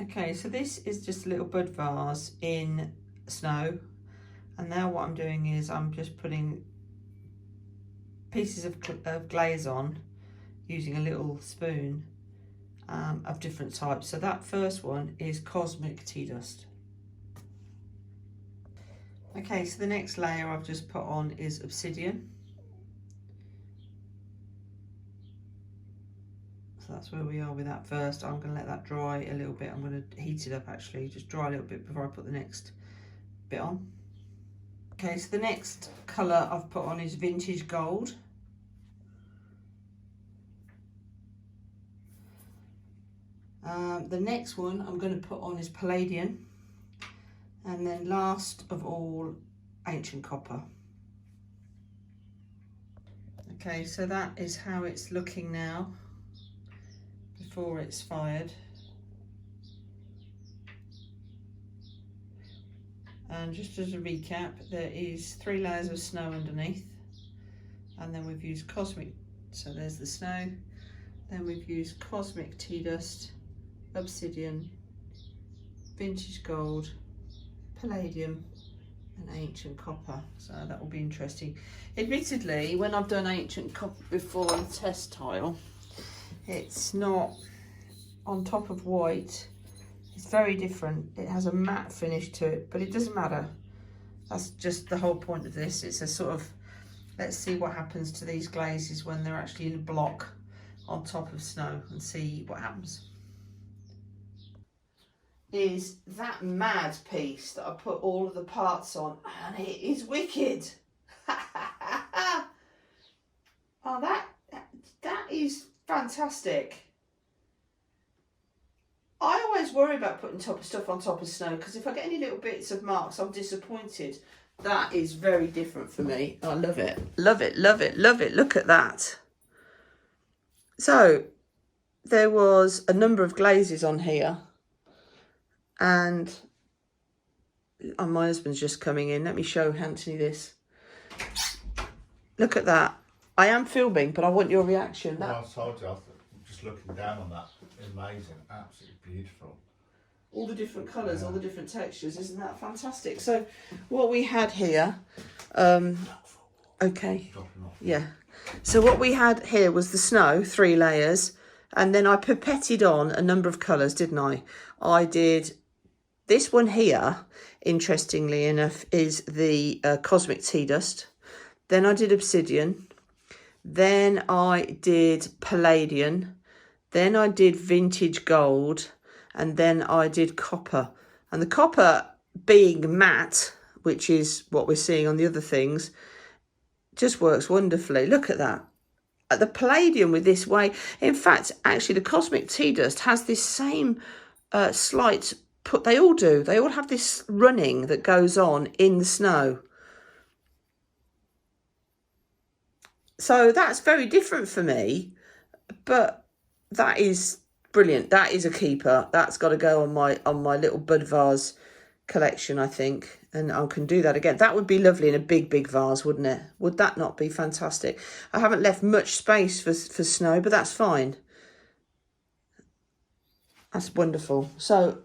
Okay, so this is just a little bud vase in snow, and now what I'm doing is I'm just putting pieces of glaze on using a little spoon of different types. So that first one is cosmic tea dust. Okay, so the next layer I've just put on is obsidian. So that's where we are with that first. I'm going to let that dry a little bit. I'm going to heat it up actually, just dry a little bit before I put the next bit on. Okay, so the next colour I've put on is vintage gold. The next one I'm going to put on is Palladium, and then last of all, ancient copper. Okay, so that is how it's looking now before it's fired. And just as a recap, there is 3 layers of snow underneath, and then we've used cosmic, so there's the snow, then we've used cosmic tea dust, obsidian, vintage gold, palladium and ancient copper. So that will be interesting. Admittedly, when I've done ancient copper before on test tile, it's not on top of white. It's very different. It has a matte finish to it, but it doesn't matter. That's just the whole point of this. It's a sort of, let's see what happens to these glazes when they're actually in a block on top of snow and see what happens. Is that mad piece that I put all of the parts on, and it is wicked. Oh, that is fantastic. I always worry about putting stuff on top of snow, because if I get any little bits of marks, I'm disappointed. That is very different for me. I love it. Love it, love it, love it. Look at that. So there was a number of glazes on here, and my husband's just coming in. Let me show Anthony this. Look at that. I am filming, but I want your reaction. Well, I told you, I'm just looking down on that. Amazing, absolutely beautiful. All the different colours, all the different textures. Isn't that fantastic? So what we had here, okay, yeah. So what we had here was the snow, 3 layers, and then I pipetted on a number of colours, didn't I? I did this one here, interestingly enough, is the cosmic tea dust. Then I did obsidian. Then I did palladium. Then I did vintage gold. And then I did copper. And the copper being matte, which is what we're seeing on the other things, just works wonderfully. Look at that. The palladium with this way. In fact, actually, the cosmic tea dust has this same slight put. They all do. They all have this running that goes on in the snow. So that's very different for me, but that is brilliant. That is a keeper. That's got to go on my little bud vase collection, I think, and I can do that again. That would be lovely in a big vase, wouldn't it? Would that not be fantastic? I haven't left much space for snow, but that's fine. That's wonderful. So